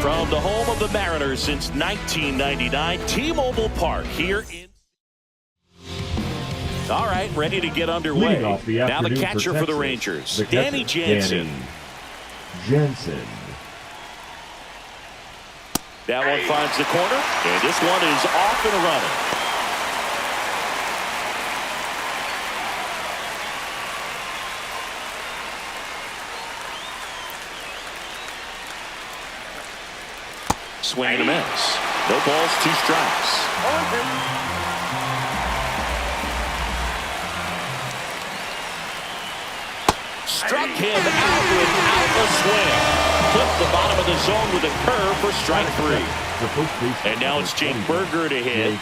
From the home of the Mariners since 1999, T-Mobile Park here in... All right, ready to get underway. Now the catcher for the Rangers, Danny Jansen. That one finds the corner, and this one is off and running. Swing and a miss. No balls, 2 strikes. Struck him out without a swing. Clipped the bottom of the zone with a curve for strike 3. And now it's Jake Burger to hit.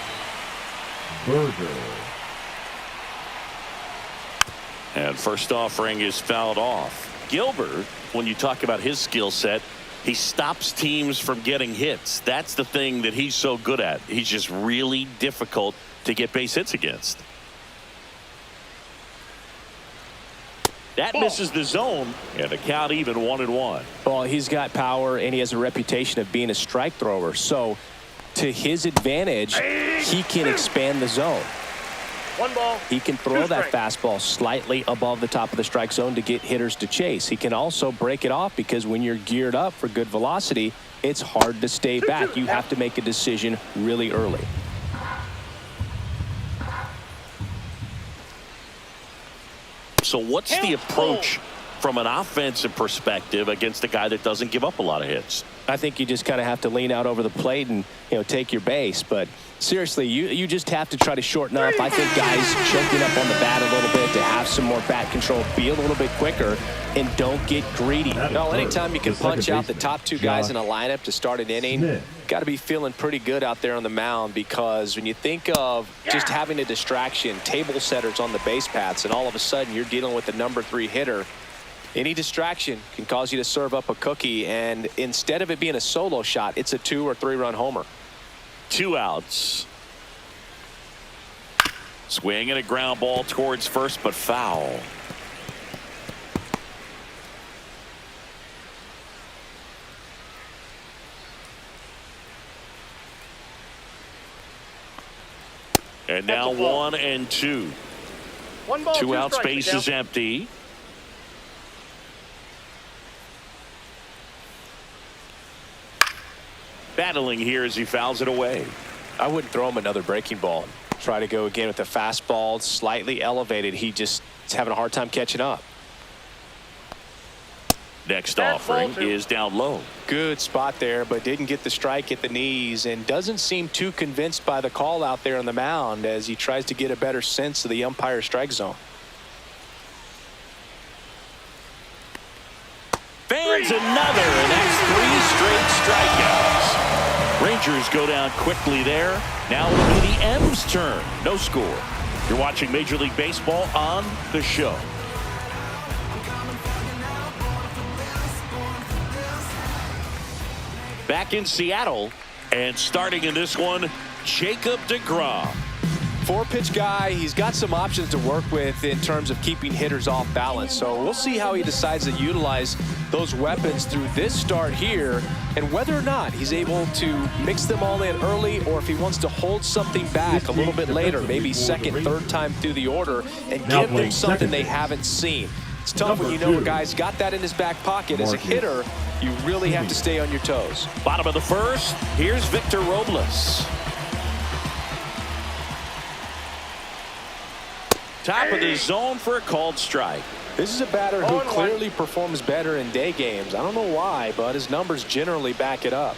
And first offering is fouled off. Gilbert, when you talk about his skill set, he stops teams from getting hits. That's the thing that he's so good at. He's just really difficult to get base hits against. That misses the zone, and the count even 1-1. Well, he's got power, and he has a reputation of being a strike thrower. So, to his advantage, he can expand the zone. 1 ball. He can throw that fastball slightly above the top of the strike zone to get hitters to chase. He can also break it off because when you're geared up for good velocity, it's hard to stay back. You have to make a decision really early. So what's the approach from an offensive perspective against a guy that doesn't give up a lot of hits? I think you just kind of have to lean out over the plate and, take your base. But seriously, you just have to try to shorten up. I think guys choking up on the bat a little bit to have some more bat control, be a little bit quicker, and don't get greedy. No, anytime you can punch out the top 2 guys in a lineup to start an inning, got to be feeling pretty good out there on the mound, because when you think of just having a distraction, table setters on the base paths, and all of a sudden you're dealing with the number 3 hitter, any distraction can cause you to serve up a cookie, and instead of it being a solo shot, it's a 2 or 3 run homer. 2 outs. Swing and a ground ball towards first, but foul. And now 1 and 2. 1 ball, 2 out, strikes, space is empty. Battling here as he fouls it away. I wouldn't throw him another breaking ball. Try to go again with the fastball, slightly elevated. He just is having a hard time catching up. Next offering is down low. Good spot there, but didn't get the strike at the knees, and doesn't seem too convinced by the call out there on the mound as he tries to get a better sense of the umpire strike zone. Fans another, and that's 3 straight strikeouts. Rangers go down quickly there. Now it'll be the M's turn. No score. You're watching Major League Baseball on The Show. Back in Seattle, and starting in this one, Jacob deGrom. 4-pitch guy. He's got some options to work with in terms of keeping hitters off balance. So we'll see how he decides to utilize those weapons through this start here, and whether or not he's able to mix them all in early, or if he wants to hold something back a little bit later, maybe second, third time through the order, and give them something they haven't seen. It's tough when you know a guy's got that in his back pocket. As a hitter, you really have to stay on your toes. Bottom of the first, here's Victor Robles. Top of the zone for a called strike. This is a batter who clearly performs better in day games. I don't know why, but his numbers generally back it up.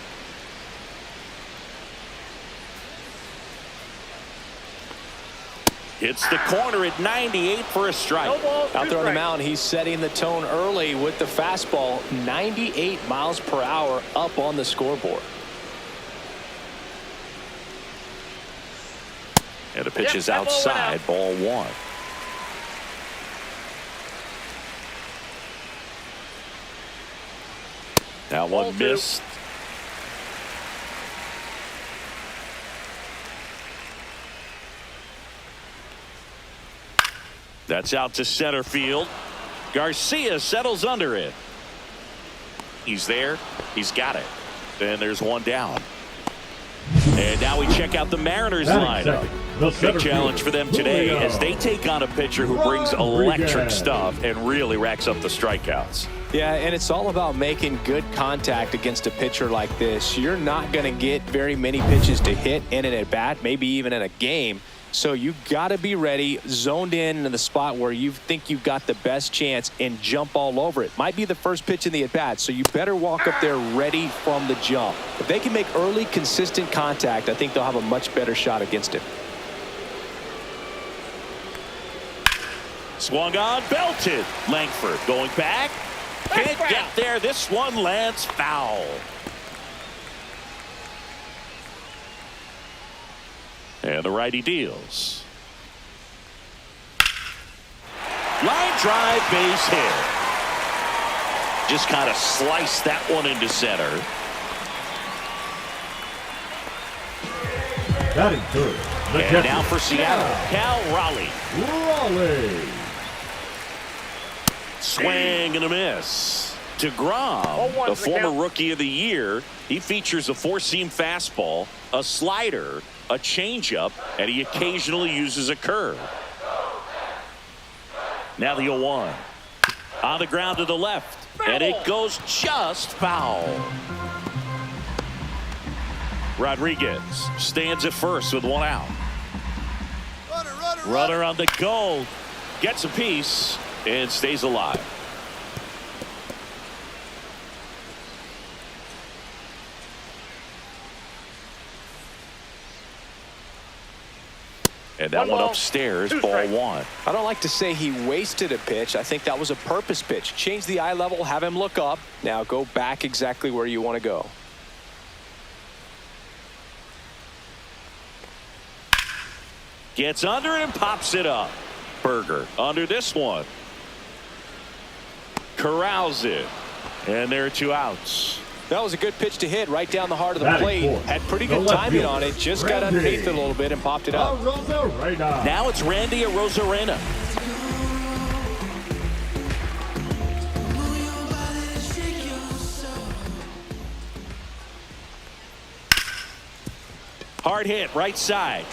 Hits the corner at 98 for a strike. Out there on the mound, he's setting the tone early with the fastball. 98 miles per hour up on the scoreboard. And the pitch is outside, ball 1. That one missed. That's out to center field. Garcia settles under it. He's there. He's got it. And there's one down. And now we check out the Mariners lineup. Big challenge for them today as they take on a pitcher who brings electric stuff and really racks up the strikeouts. Yeah, and it's all about making good contact against a pitcher like this. You're not going to get very many pitches to hit in an at-bat, maybe even in a game. So you got to be ready, zoned in the spot where you think you've got the best chance and jump all over it. Might be the first pitch in the at-bat, so you better walk up there ready from the jump. If they can make early, consistent contact, I think they'll have a much better shot against it. Swung on, belted. Langford going back. Can't get there. This one lands foul. And the righty deals. Line drive, base hit. Just kind of sliced that one into center. Batting third. And now for Seattle, Cal Raleigh. Swing and a miss. DeGrom, the former Rookie of the Year, he features a four-seam fastball, a slider, a changeup, and he occasionally uses a curve. Now the 0-1. On the ground to the left, and it goes just foul. Rodriguez stands at first with one out. Runner on the go. Gets a piece and stays alive. And that one upstairs, ball one. I don't like to say he wasted a pitch. I think that was a purpose pitch. Change the eye level, have him look up. Now go back exactly where you want to go. Gets under it and pops it up. Berger under this one. Corrals it. And there are two outs. That was a good pitch to hit right down the heart of the plate. Had pretty good timing on it. Just got underneath it a little bit and popped it up. Now it's Randy Arozarena. Hard hit right side.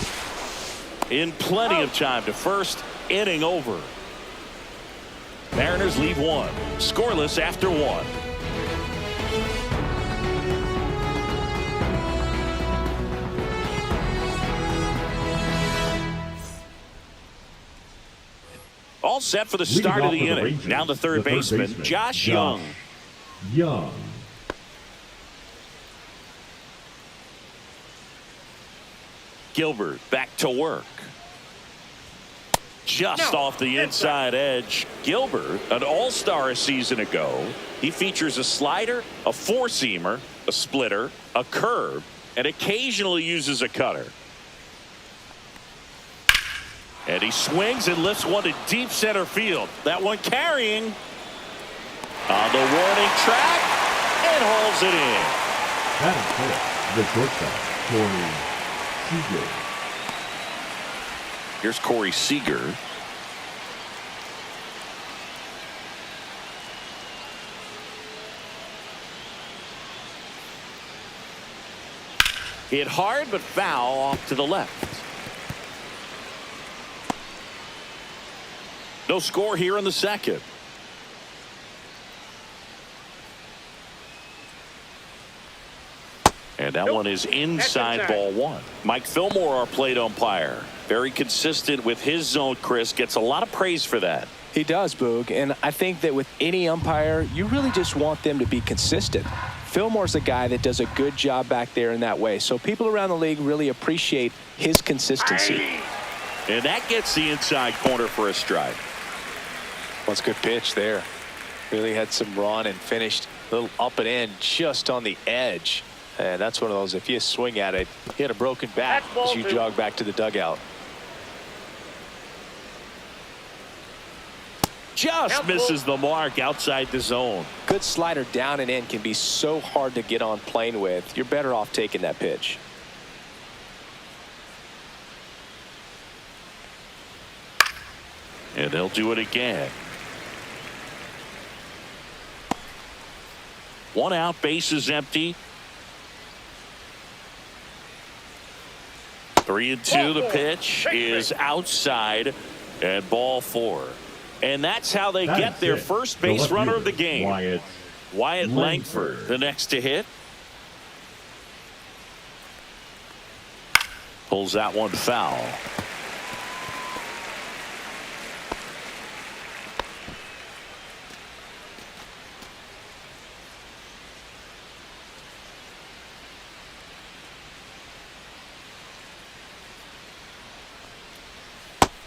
In plenty of time to first, inning over. Mariners leave one. Scoreless after one. All set for the start of the inning. Now the third baseman, Josh Young. Gilbert back to work. Just off the inside edge. Gilbert, an all-star a season ago. He features a slider, a four-seamer, a splitter, a curve, and occasionally uses a cutter. And he swings and lifts one to deep center field. That one carrying on the warning track and hauls it in. Batting fourth, the shortstop, Corey Seager. Here's Corey Seager. Hit hard but foul off to the left. No score here in the second. And that one is inside ball one. Mike Fillmore, our plate umpire. Very consistent with his zone, Chris. Gets a lot of praise for that. He does, Boog. And I think that with any umpire, you really just want them to be consistent. Fillmore's a guy that does a good job back there in that way. So people around the league really appreciate his consistency. And that gets the inside corner for a strike. That's a good pitch there. Really had some run and finished a little up and in just on the edge. And that's one of those, if you swing at it, you had a broken bat as you jog back to the dugout. Just misses the mark outside the zone. Good slider down and in can be so hard to get on plane with. You're better off taking that pitch. And they'll do it again. One out, base is empty. 3-2. The pitch is outside and ball 4. And that's how they get their first base runner of the game. Wyatt Langford, the next to hit. Pulls that one foul.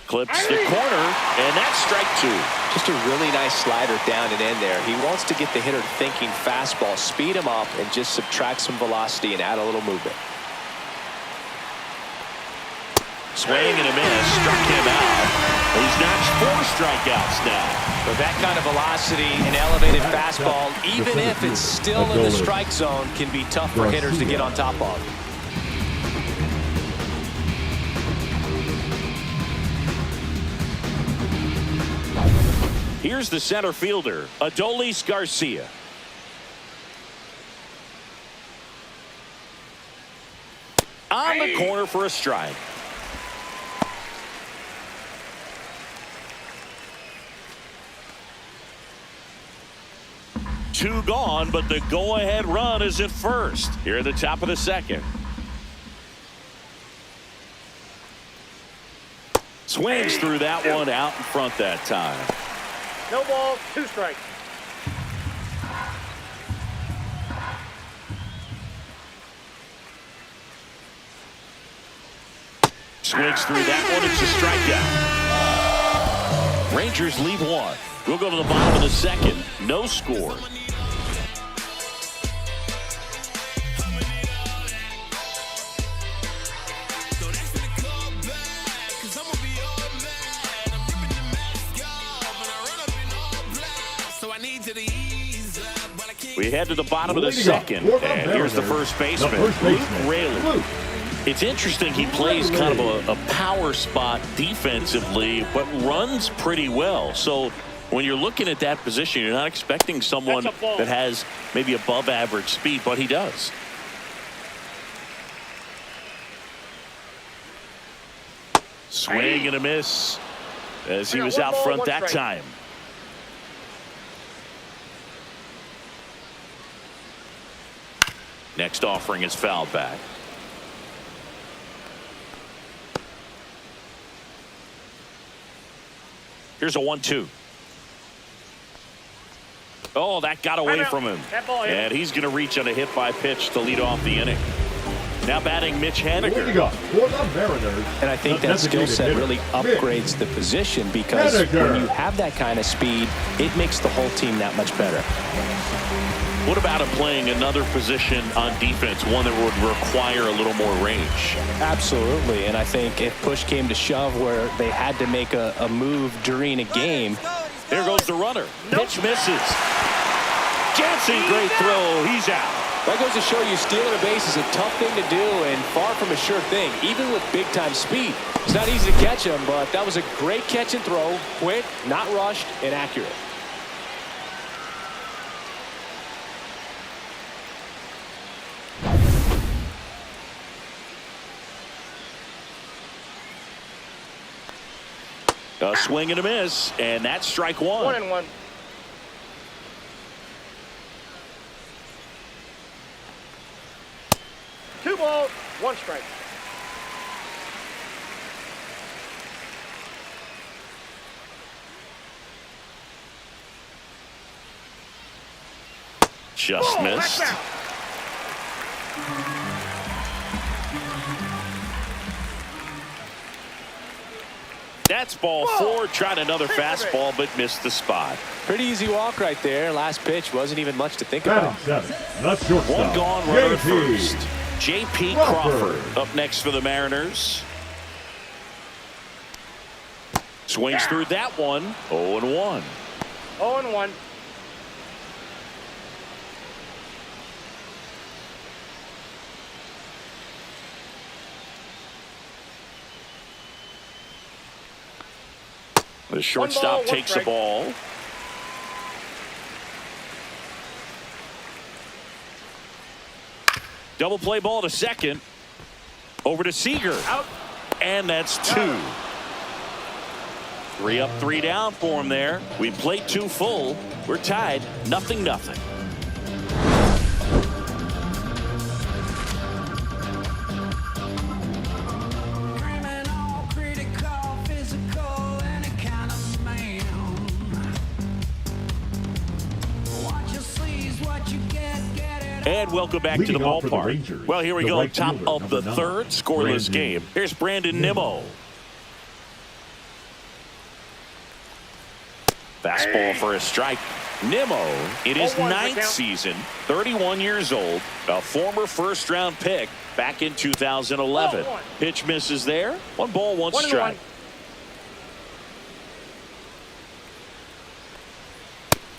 Clips the corner, and that's strike 2. Just a really nice slider down and in there. He wants to get the hitter thinking fastball, speed him up, and just subtract some velocity and add a little movement. Swing and a miss, struck him out. He's notched 4 strikeouts now. With that kind of velocity and elevated fastball, even if it's still in the strike zone, can be tough for hitters to get on top of. Here's the center fielder, Adolis Garcia. On the corner for a strike. Two gone, but the go-ahead run is at first. Here at the top of the second. Swings through that one out in front that time. No ball, 2 strikes. Swings through that one. It's a strikeout. Rangers leave 1. We'll go to the bottom of the second. No score. We head to the bottom of the second, and here's the first baseman, Luke Raley. It's interesting, he plays kind of a power spot defensively, but runs pretty well. So when you're looking at that position, you're not expecting someone that has maybe above average speed, but he does. Swing and a miss as he was out front that time. Next offering is fouled back. Here's a 1-2. Oh, that got away from him. And he's going to reach on a hit by pitch to lead off the inning. Now batting Mitch Haniger. And I think that skill set really upgrades the position because when you have that kind of speed, it makes the whole team that much better. What about him playing another position on defense, one that would require a little more range? Absolutely, and I think if push came to shove where they had to make a move during a game. There goes the runner. Pitch misses. Jansen, great throw. He's out. That goes to show you stealing a base is a tough thing to do and far from a sure thing, even with big-time speed. It's not easy to catch him, but that was a great catch and throw. Quick, not rushed, and accurate. A swing and a miss, and that's strike 1. 1-1. Two balls, 1 strike. Just missed. That's ball 4. Tried another fastball, but missed the spot. Pretty easy walk right there. Last pitch wasn't even much to think about. One gone, runner at first. J.P. Crawford up next for the Mariners. Swings through that one. 0-1. 0-1. The shortstop takes the ball. Double play ball to second. Over to Seager. Out. And that's 2. 3 up, 3 down for him there. We played 2 full. We're tied 0-0. And welcome back to the Leading off for the ballpark. Rangers, Well, here we the go. right Top fielder, of the number 3rd, 9, scoreless Brandon game. Here's Brandon Nimmo. Fastball for a strike. Nimmo, in his 0-1 9th count. season, 31 years old, a former first-round pick back in 2011. 0-1. Pitch misses there. 1 ball, 1 1-1. strike.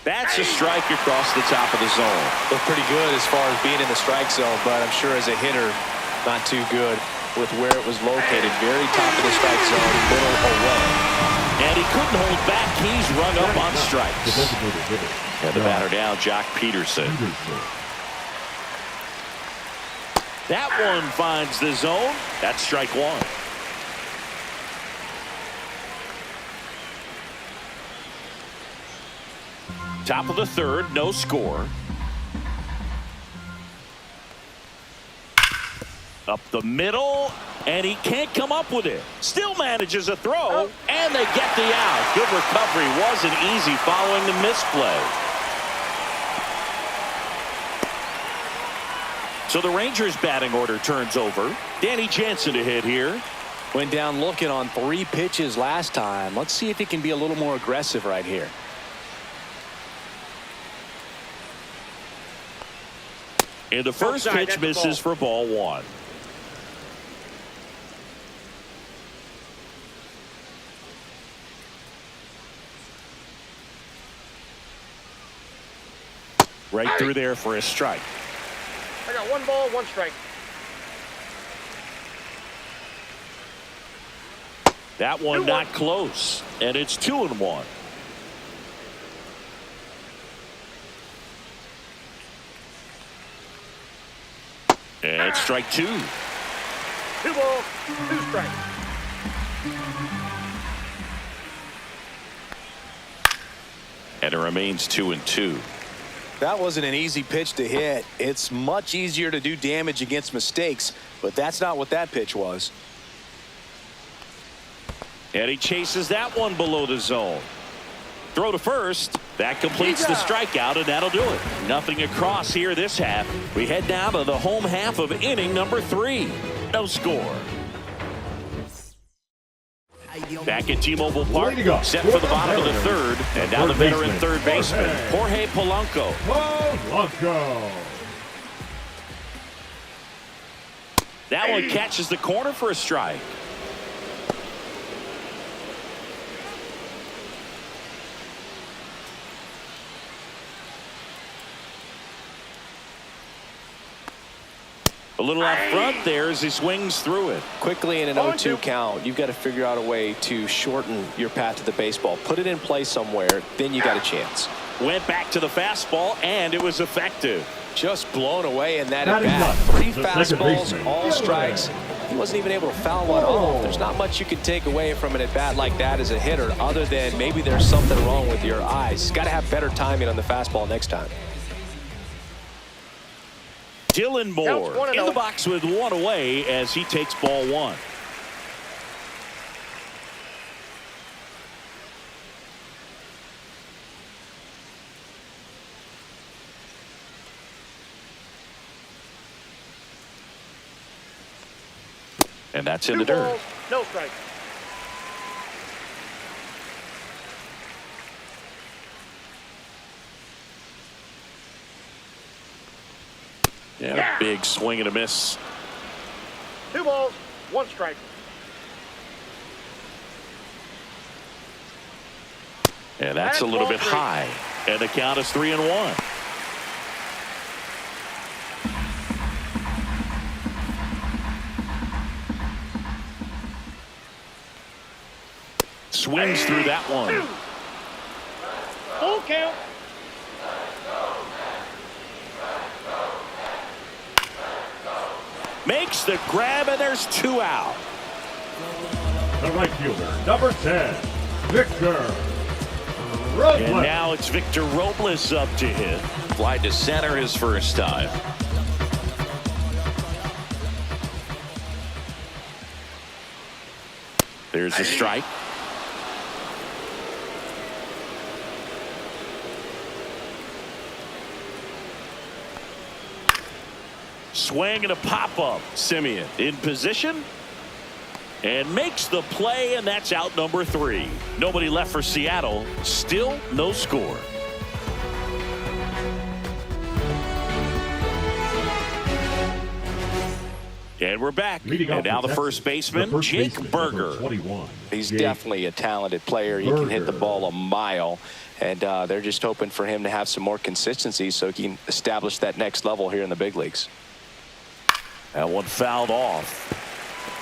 That's a strike across the top of the zone. Looked pretty good as far as being in the strike zone, but I'm sure as a hitter, not too good with where it was located. Very top of the strike zone, middle away. And he couldn't hold back. He's rung up on The strikes. designated hitter. And the Josh batter down, Jock Peterson. Peterson. That one finds the zone. That's strike 1. Top of the 3rd, no score. Up the middle, and he can't come up with it. Still manages a throw, and they get the out. Good recovery. Wasn't easy following the misplay. So the Rangers batting order turns over. Danny Jansen to hit here. Went down looking on 3 pitches last time. Let's see if he can be a little more aggressive right here. And the first Outside, pitch that's a misses ball. for ball 1. Right through there for a strike. I got 1 ball, 1 strike. That one 2-1. not close. And it's 2-1. And strike 2. 2 balls, 2 strikes. And it remains 2-2. That wasn't an easy pitch to hit. It's much easier to do damage against mistakes, but that's not what that pitch was. And he chases that one below the zone. Throw to first. That completes the strikeout, and that'll do it. Nothing across here this half. We head down to the home half of inning number 3. No score. Back at T-Mobile Park, set for the bottom of the 3rd, and now the veteran third baseman, Jorge Polanco. Polanco. That one catches the corner for a strike. A little out front there as he swings through it. Quickly in an 0-2 count, you've got to figure out a way to shorten your path to the baseball. Put it in play somewhere, then you got a chance. Went back to the fastball, and it was effective. Just blown away in that Batting at-bat. up, 3 the second fastballs, baseman. all strikes. He wasn't even able to foul one off. There's not much you can take away from an at-bat like that as a hitter other than maybe there's something wrong with your eyes. Got to have better timing on the fastball next time. Dylan Moore in the box with 1 away as he takes ball 1. And that's in the dirt. No strike. Yeah, a big swing and a miss. 2 balls, 1 strike. And that's a little bit high. And the count is 3-1. Swings through that one. Full count. makes the grab, and there's 2 out. The right fielder, number 10, Victor Robles. And now it's Victor Robles up to hit. Fly to center his first time. There's a strike. Swing and a pop-up. Semien in position and makes the play, and that's out number 3. Nobody left for Seattle. Still no score. And we're back. And now the first baseman, Jake Burger. 21. He's definitely a talented player. He can hit the ball a mile. And they're just hoping for him to have some more consistency so he can establish that next level here in the big leagues. That one fouled off.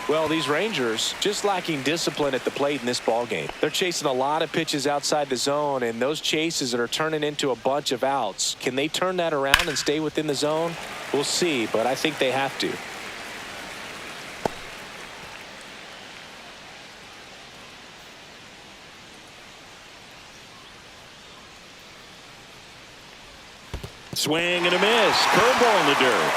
Well, these Rangers just lacking discipline at the plate in this ball game. They're chasing a lot of pitches outside the zone, and those chases are turning into a bunch of outs. Can they turn that around and stay within the zone? We'll see, but I think they have to. Swing and a miss. Curveball in the dirt.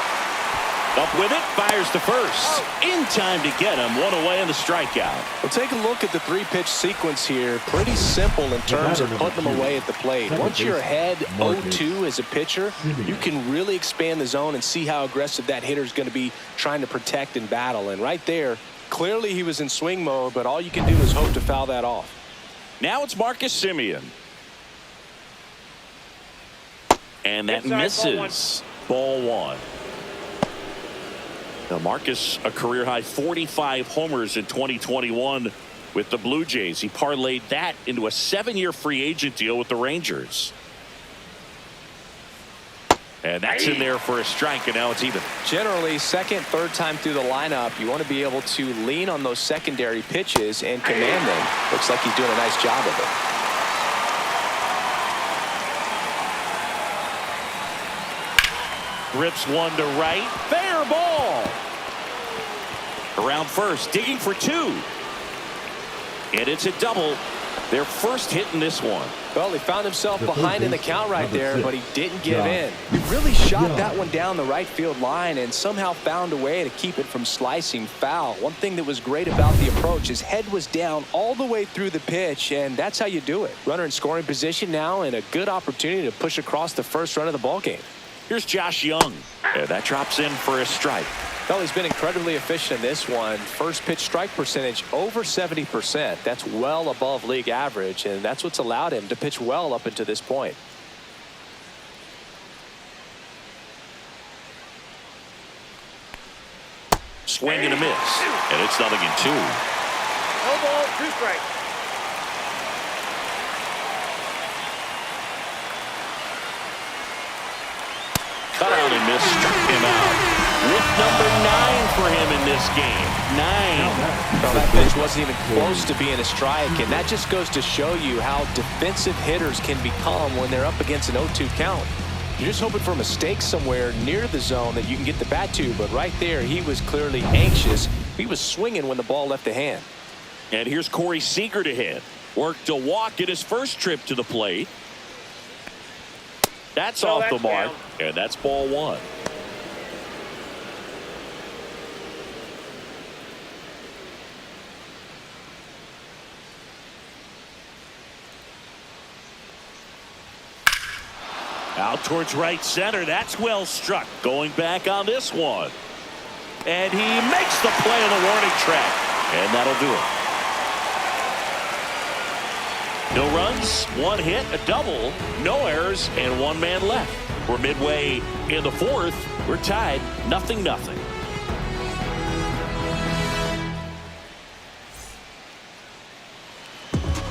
Up with it, fires to first. In time to get him. One away in the strikeout. Well, take a look at the 3-pitch sequence here. Pretty simple in terms of putting them away at the plate. Once you're ahead 0-2 as a pitcher, you can really expand the zone and see how aggressive that hitter is going to be trying to protect and battle. And right there, clearly he was in swing mode, but all you can do is hope to foul that off. Now it's Marcus Semien. And that misses. Ball 1. Now Marcus, a career-high 45 homers in 2021 with the Blue Jays. He parlayed that into a 7-year free agent deal with the Rangers. And that's in there for a strike, and now it's even. Generally, second, third time through the lineup, you want to be able to lean on those secondary pitches and command them. Looks like he's doing a nice job of it. Rips one to right. Fair ball. Around first, digging for 2. And it's a double. Their first hit in this one. Well, he found himself behind in the count right there, but he didn't give in. He really shot that one down the right field line and somehow found a way to keep it from slicing foul. One thing that was great about the approach, his head was down all the way through the pitch, and that's how you do it. Runner in scoring position now, and a good opportunity to push across the first run of the ball game. Here's Josh Young. And that drops in for a strike. Well, he's been incredibly efficient in this one. First pitch strike percentage over 70%. That's well above league average, and that's what's allowed him to pitch well up until this point. Swing and a miss. And it's 0-2. No ball, 2 strikes. Cut out and missed. Struck him out. With number 9 for him in this game. 9. Well, that pitch wasn't even close to being a strike, and that just goes to show you how defensive hitters can become when they're up against an 0-2 count. You're just hoping for a mistake somewhere near the zone that you can get the bat to, but right there he was clearly anxious. He was swinging when the ball left the hand. And here's Corey Seager to hit. Worked a walk in his first trip to the plate. That's off the mark, and that's ball 1. Out towards right center. That's well struck. Going back on this one. And he makes the play on the warning track. And that'll do it. No runs, 1 hit, a double, no errors, and 1 man left. We're midway in the 4th. We're tied 0-0.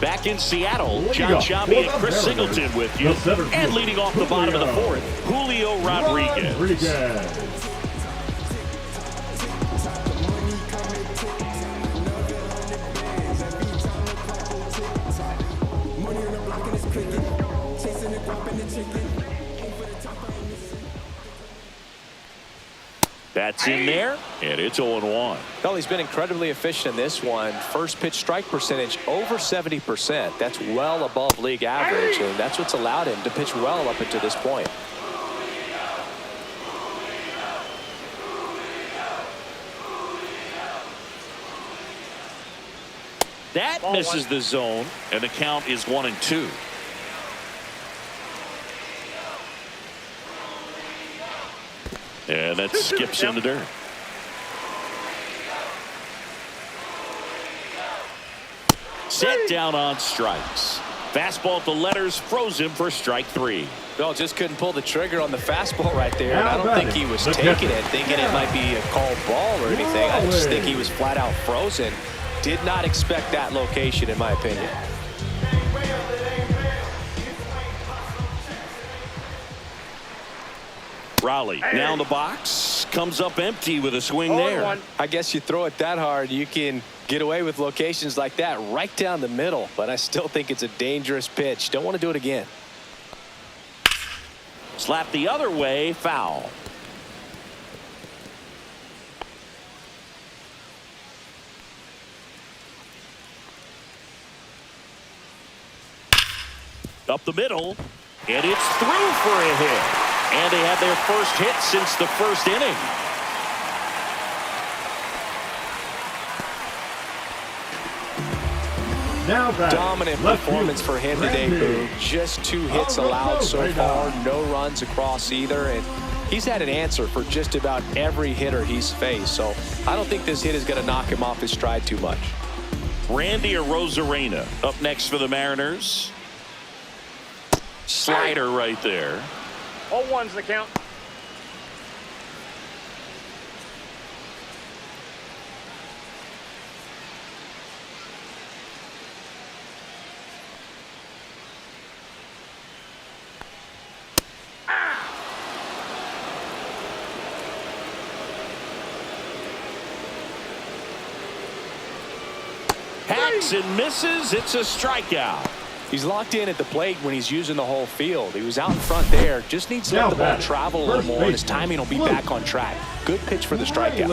Back in Seattle, John Sciambi and Chris Singleton with you. And leading off the bottom of the 4th, Julio Rodriguez. That's in there, and it's 0-1. Well, he's been incredibly efficient in this one. First pitch strike percentage over 70%. That's well above league average, and that's what's allowed him to pitch well up until this point. That misses the zone, and the count is 1-2. And that skips in the dirt. Set down on strikes. Fastball at the letters froze him for strike 3. Well, just couldn't pull the trigger on the fastball right there. And I don't think he was taking it, thinking it might be a called ball or anything. I just think he was flat out frozen. Did not expect that location, in my opinion. Raleigh down the box, comes up empty with a swing there. I guess you throw it that hard, you can get away with locations like that right down the middle. But I still think it's a dangerous pitch. Don't want to do it again. Slap the other way, foul. Up the middle, and it's through for a hit. And they had their first hit since the first inning. Now back. Dominant performance for him today, Boo. Just 2 hits allowed so far, no runs across either, and he's had an answer for just about every hitter he's faced. So I don't think this hit is going to knock him off his stride too much. Randy Arozarena up next for the Mariners. Slider right there. 0-1's the count. Hacks and misses. It's a strikeout. He's locked in at the plate when he's using the whole field. He was out in front there. Just needs to let the ball travel a little more, and his timing will be back on track. Good pitch for the strikeout.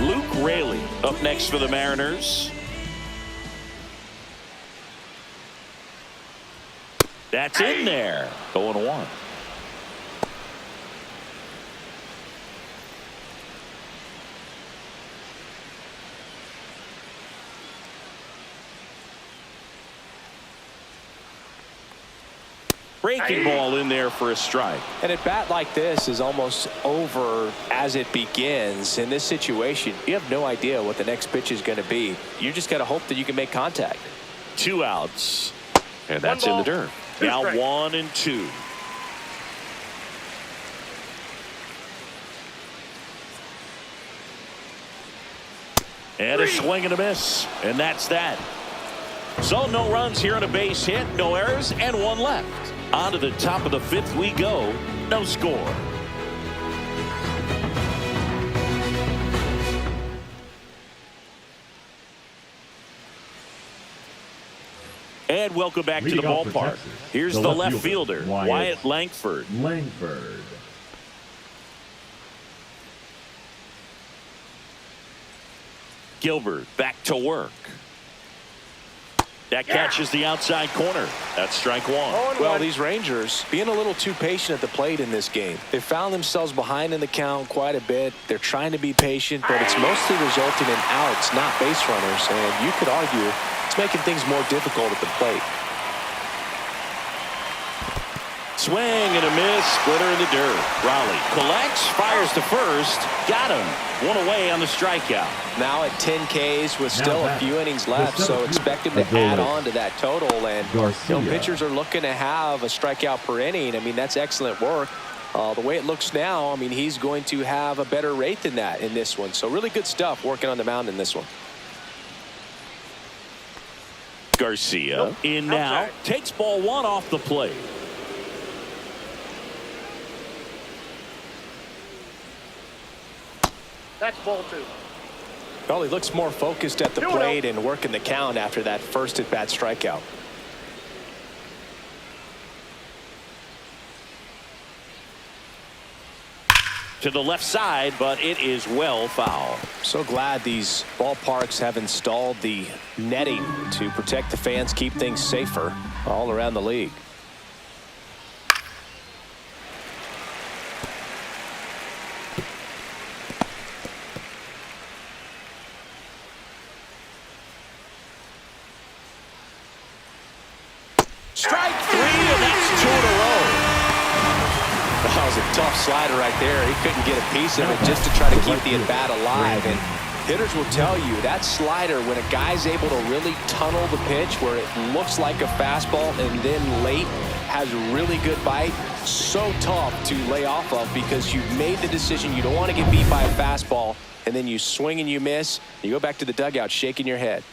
Luke Raley up next for the Mariners. That's in there. 0-1. Breaking ball in there for a strike. And at bat like this is almost over as it begins. In this situation, you have no idea what the next pitch is going to be. You just got to hope that you can make contact. 2 outs. And that's in the dirt. Now 1-2. And a swing and a miss. And that's that. So no runs here on a base hit, no errors, and 1 left. On to the top of the 5th we go. No score. And welcome back to the ballpark. Here's the left fielder, Wyatt Langford. Gilbert back to work. That catches the outside corner. That's strike 1. Well, these Rangers being a little too patient at the plate in this game. They found themselves behind in the count quite a bit. They're trying to be patient, but it's mostly resulting in outs, not base runners. And you could argue it's making things more difficult at the plate. Swing and a miss, splitter in the dirt. Raleigh collects, fires to first, got him. 1 away on the strikeout. Now at 10 Ks with still a few innings left, so expect him to add on to that total. And pitchers are looking to have a strikeout per inning. I mean, that's excellent work. The way it looks now, I mean, he's going to have a better rate than that in this one. So really good stuff working on the mound in this one. Garcia in now, takes ball 1 off the plate. That's ball 2. Well, he looks more focused at the plate and working the count after that first at-bat strikeout. to the left side, but it is well foul. So glad these ballparks have installed the netting to protect the fans, keep things safer all around the league. Strike 3, and that's 2 in a row. That was a tough slider right there. He couldn't get a piece of it just to try to keep the at-bat alive. And hitters will tell you that slider, when a guy's able to really tunnel the pitch where it looks like a fastball and then late has really good bite, so tough to lay off of because you've made the decision you don't want to get beat by a fastball, and then you swing and you miss. You go back to the dugout shaking your head.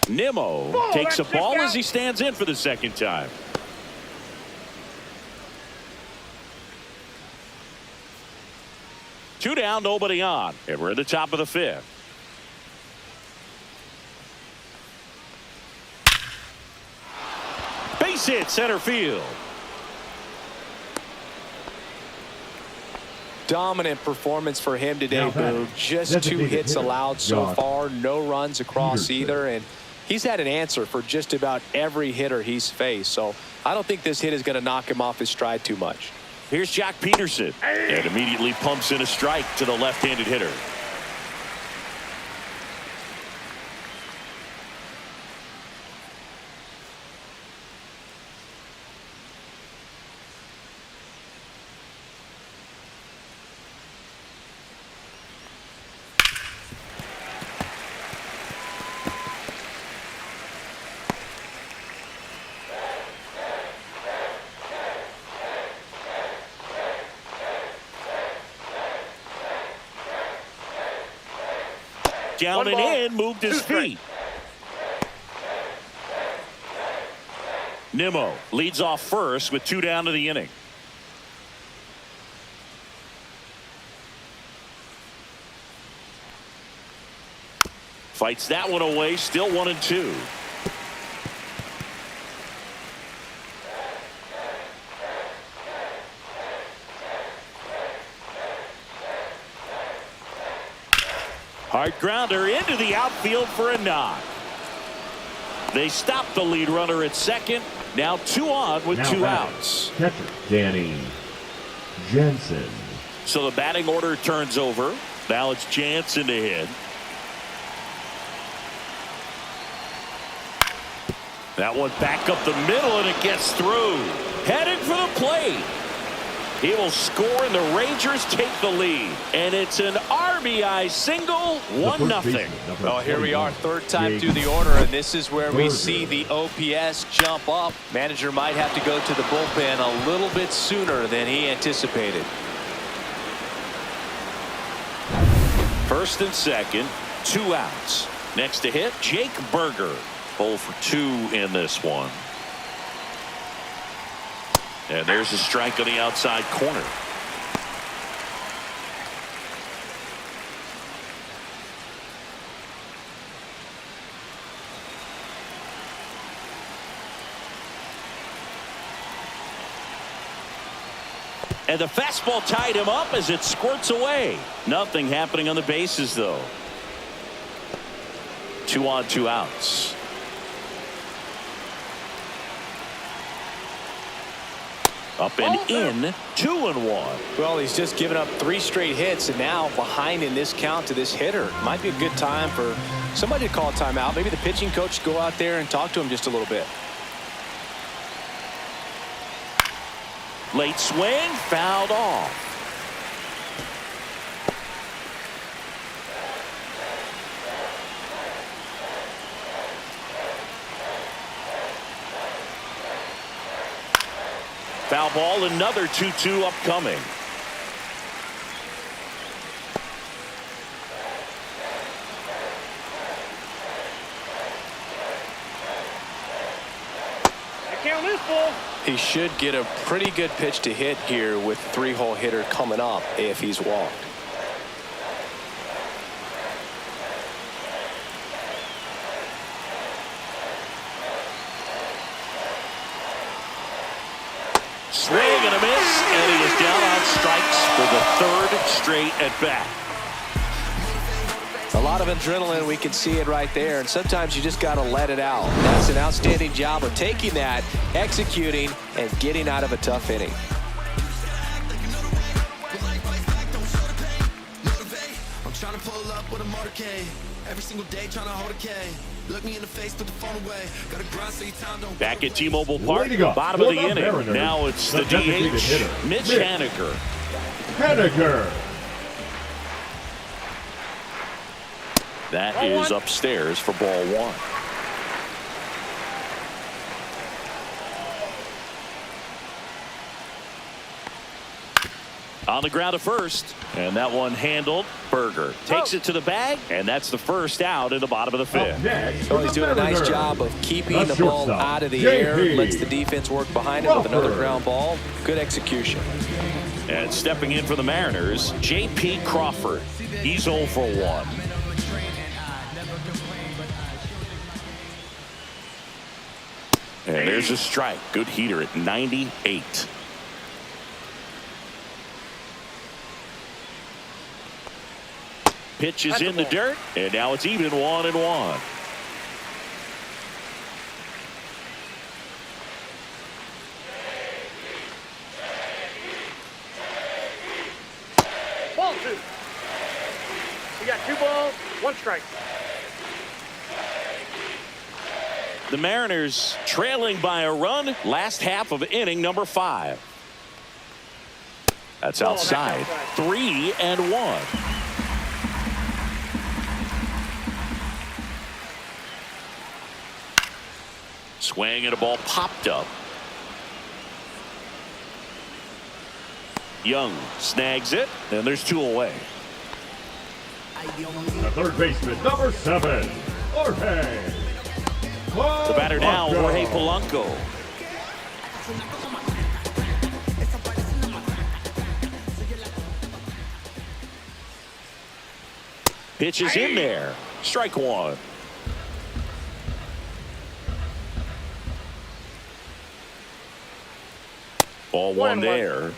Nimmo takes a ball as he stands in for the second time. Two down, nobody on, and we're at the top of the fifth. Base hit center field. Dominant performance for him today, Boog. Just 2 hits allowed so far, no runs across either, and he's had an answer for just about every hitter he's faced. So I don't think this hit is going to knock him off his stride too much. Here's Jock Peterson, and immediately pumps in a strike to the left-handed hitter. Down and in, moved his feet. Nimmo leads off first with 2 down to the inning. Fights that one away, still 1-2. Hard grounder into the outfield for a knock. They stop the lead runner at second. Now 2 on with 2 outs. Catcher Danny Jansen. So the batting order turns over. Now it's Jansen to hit. That one back up the middle, and it gets through. Heading for the plate. He will score, and the Rangers take the lead. And it's an RBI single, 1-0. Oh, here we are, third time through the order, and this is where we see the OPS jump up. Manager might have to go to the bullpen a little bit sooner than he anticipated. First and second, 2 outs. Next to hit, Jake Burger. 0 for 2 in this one. And there's a strike on the outside corner. And the fastball tied him up as it squirts away. Nothing happening on the bases, though. 2 on, 2 outs. Up and in, 2-1. Well, he's just given up 3 straight hits, and now behind in this count to this hitter. Might be a good time for somebody to call a timeout. Maybe the pitching coach go out there and talk to him just a little bit. Late swing, fouled off. Foul ball, another 2-2 upcoming. Count is full. He should get a pretty good pitch to hit here with 3-hole hitter coming up if he's walked. Swing and a miss, and he is down on strikes for the third straight at bat. A lot of adrenaline, we can see it right there, and sometimes you just got to let it out. That's an outstanding job of taking that, executing, and getting out of a tough inning. I'm trying to pull up with a motorcade. Every single day trying to hold a K. Look me in the face, put the phone away. Gotta grind so your time don't. Back at T-Mobile Park, Leading up bottom of the for the inning. Mariners, Now it's the the designated DH, hitter, Mitch Mitch Haniger. Haniger. That is upstairs for ball one. On the ground at first, and that one handled. Berger takes it to the bag, and that's the first out in the bottom of the Up fifth. next Well, for he's the doing a nice Mariners, job of keeping the the ball shortstop, out of the J.P. air, lets the defense work behind him with another Crawford. ground ball. Good execution. And stepping in for the Mariners, J.P. Crawford. He's 0 for 1. And there's a strike. Good heater at 98. Pitch is in the dirt, and now it's even 1-1. Ball 2. We got 2 balls, 1 strike. The Mariners trailing by a run. Last half of inning number 5. That's outside. 3-1. Swing and a ball popped up. Young snags it, and there's 2 away. The third baseman, number 7, Jorge. The batter now, Jorge Polanco. Pitch is in there. Strike 1. Ball 1 there.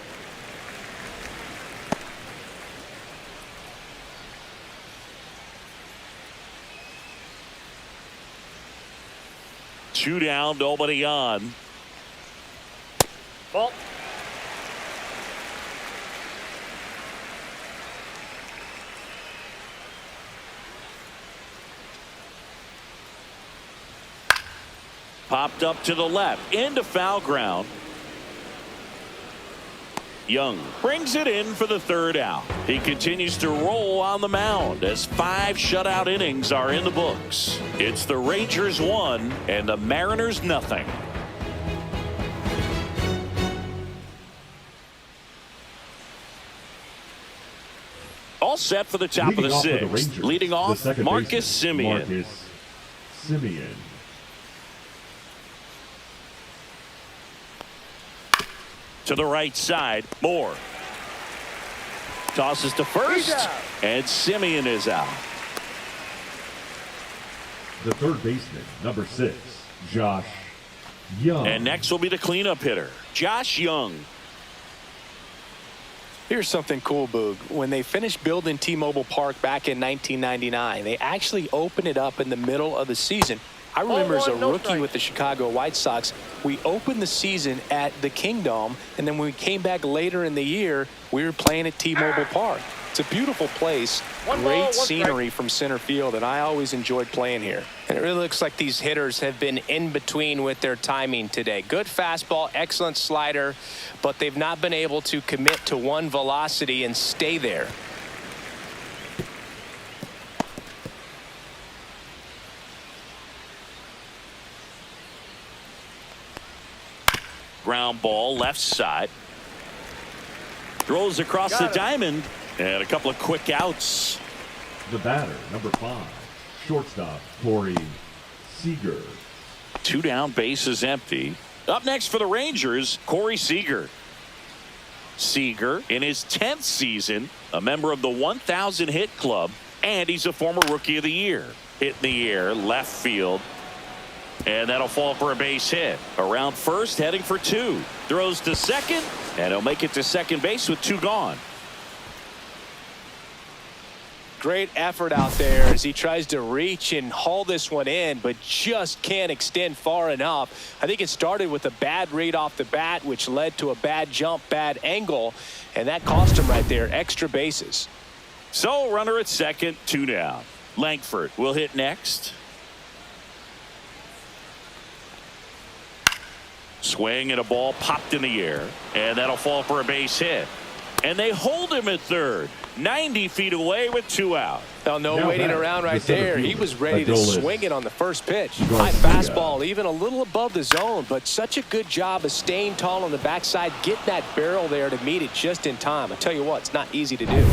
Two down, nobody on. Ball. Popped up to the left, into foul ground. Young brings it in for the 3rd out. He continues to roll on the mound as 5 shutout innings are in the books. It's the Rangers 1 and the Mariners nothing. All set for the top of the 6th. Leading off, Marcus Semien. Marcus Semien. To the right side, Moore. Tosses to first, and Semien is out. The third baseman, number 6, Josh Young. And next will be the cleanup hitter, Josh Young. Here's something cool, Boog. When they finished building T-Mobile Park back in 1999, they actually opened it up in the middle of the season. I remember as a rookie with the Chicago White Sox, we opened the season at the Kingdome, and then when we came back later in the year, we were playing at T-Mobile Park. It's a beautiful place, great scenery from center field, and I always enjoyed playing here. And it really looks like these hitters have been in between with their timing today. Good fastball, excellent slider, but they've not been able to commit to one velocity and stay there. Ground ball left side. Throws across the diamond, and a couple of quick outs. The batter, number 5, shortstop, Corey Seager. 2 down, bases empty. Up next for the Rangers, Corey Seager. Seager, in his 10th season, a member of the 1,000 hit club, and he's a former Rookie of the Year. Hit in the air, left field. And that'll fall for a base hit. Around first, heading for 2. Throws to second, and he'll make it to second base with 2 gone. Great effort out there as he tries to reach and haul this one in, but just can't extend far enough. I think it started with a bad read off the bat, which led to a bad jump, bad angle, and that cost him right there. Extra bases. So runner at second, 2 down. Langford will hit next. Swing and a ball popped in the air, and that'll fall for a base hit. And they hold him at third, 90 feet away with 2 out. Oh, no waiting around right there. He was ready to swing it on the first pitch. High Garcia. fastball, even a little above the zone, but such a good job of staying tall on the backside, getting that barrel there to meet it just in time. I tell you what, it's not easy to do.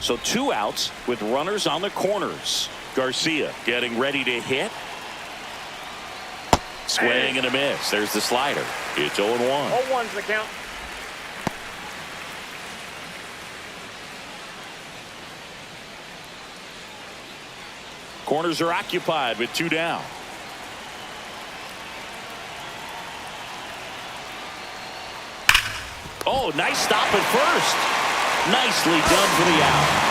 So 2 outs with runners on the corners. Garcia getting ready to hit. Swing and a miss. There's the slider. It's 0-1. 0-1's the count. Corners are occupied with 2 down. Oh, nice stop at first. Nicely done for the out.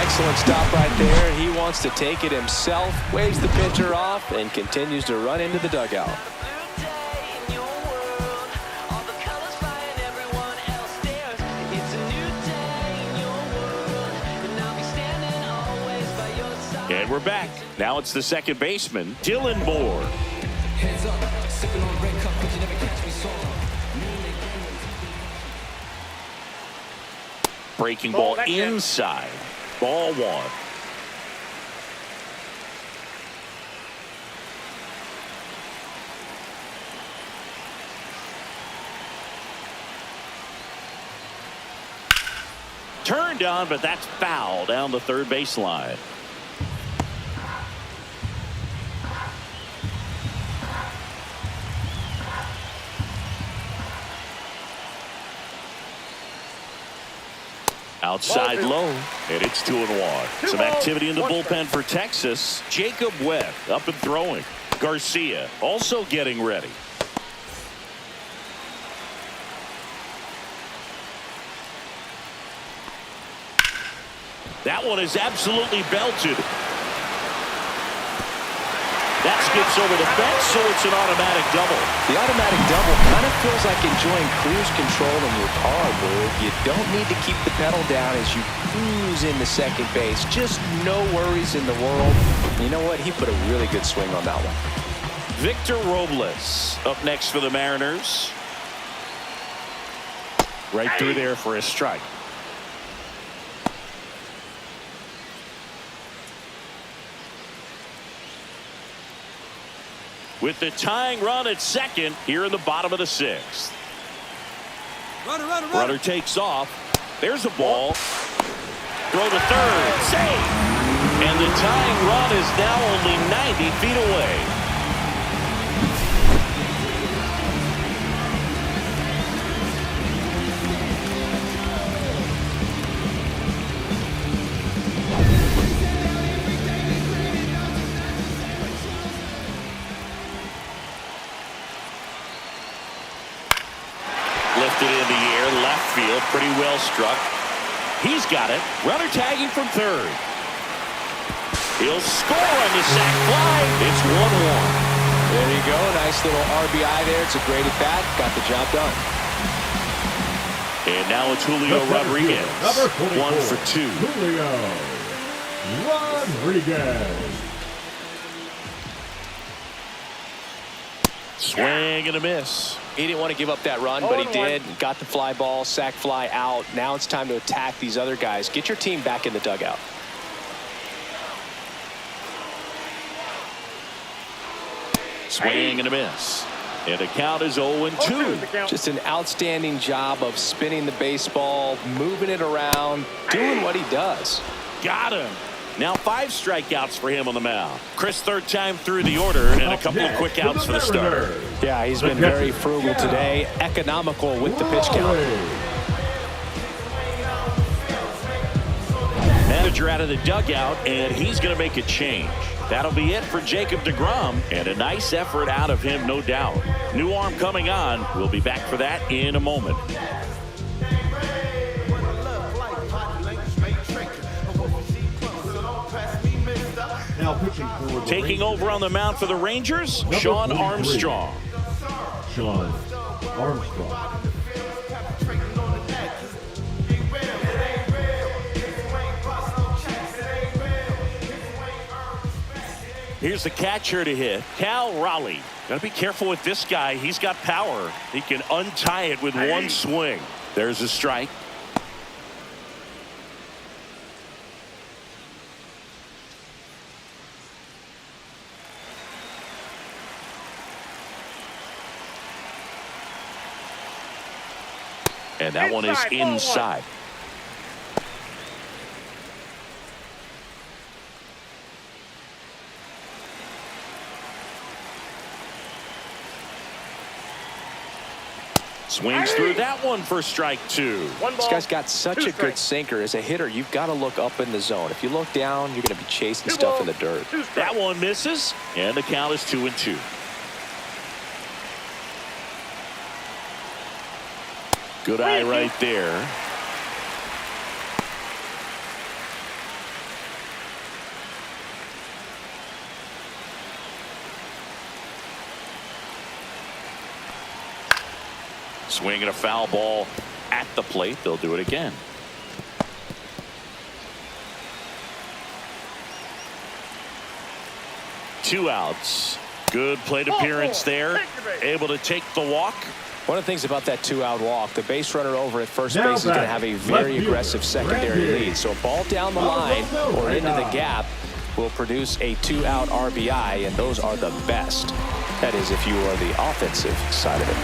Excellent stop right there. He wants to take it himself, waves the pitcher off, and continues to run into the dugout. And we're back. Now it's the second baseman, Dylan Moore. Hands up, sipping on red cup, but you never catch me sober. Breaking ball that's it. inside. Ball 1. Turned on, but that's foul down the third baseline. Outside low, and it's 2-1. Some activity in the bullpen for Texas. Jacob Webb up and throwing. Garcia also getting ready. That one is absolutely belted. That skips over the fence, so it's an automatic double. The automatic double kind of feels like enjoying cruise control in your car, Boog. You don't need to keep the pedal down as you cruise into second base. Just no worries in the world. You know what? He put a really good swing on that one. Victor Robles up next for the Mariners. Right through there for a strike. With the tying run at second here in the bottom of the 6th. Runner takes off. There's a ball. Throw to third. Save. And the tying run is now only 90 feet away. Lifted in the air, left field, pretty well struck. He's got it. Runner tagging from third. He'll score on the sac fly. It's 1-1. There you go. Nice little RBI there. It's a great at bat. Got the job done. And now it's Julio Rodriguez. Number 44, 1 for 2. Julio Rodriguez. Swing and a miss. He didn't want to give up that run, but he did. Got the fly ball, sac fly out. Now it's time to attack these other guys. Get your team back in the dugout. Swing and a miss. And the count is 0-2. Just an outstanding job of spinning the baseball, moving it around, doing what he does. Got him. Now 5 strikeouts for him on the mound. Chris, third time through the order, and a couple of quick outs for the starter. Yeah, he's been very frugal today, economical with the pitch count. Manager out of the dugout, and he's going to make a change. That'll be it for Jacob deGrom, and a nice effort out of him, no doubt. New arm coming on. We'll be back for that in a moment. Now pitching for the Taking Rangers, over on the mound for the Rangers, Number Sean 43. Armstrong. Sean Armstrong. Here's the catcher to hit, Cal Raleigh. Got to be careful with this guy. He's got power. He can untie it with one swing. There's a strike. And that one is inside. Swings through that one for strike two. This guy's got such a good sinker. As a hitter, you've got to look up in the zone. If you look down, you're going to be chasing stuff in the dirt. That one misses, and the count is 2-2. Good eye right there. Swinging a foul ball at the plate. They'll do it again. Two outs. Good plate appearance there. Able to take the walk. One of the things about that 2-out walk, the base runner over at first Now base is going to back, have a left very fielder, aggressive secondary Randy. lead. So a ball down the line or into the gap will produce a 2-out RBI, and those are the best. That is, if you are the offensive side of it.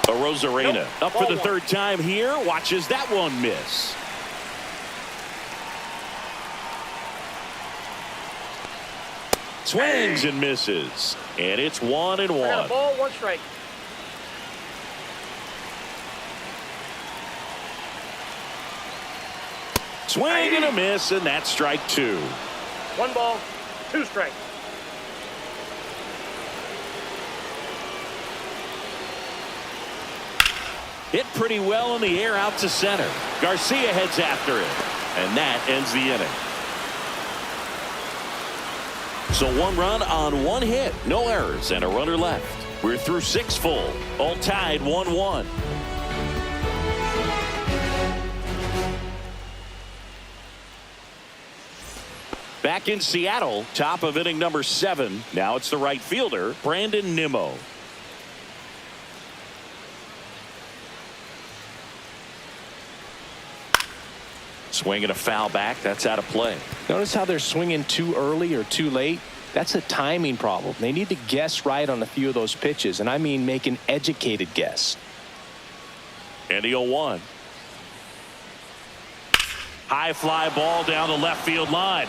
Arozarena up for the third time here. Watches that one miss. Swings and misses. And it's 1-1. Ball, one strike. Swing and a miss, and that's strike two. One ball, two strikes. Hit pretty well in the air out to center. Garcia heads after it, and that ends the inning. So one run on one hit, no errors, and a runner left. We're through 6 full, all tied 1-1. Back in Seattle, top of inning number 7. Now it's the right fielder, Brandon Nimmo. Swinging a foul back. That's out of play. Notice how they're swinging too early or too late. That's a timing problem. They need to guess right on a few of those pitches, and I mean make an educated guess. And the 0-1. High fly ball down the left field line.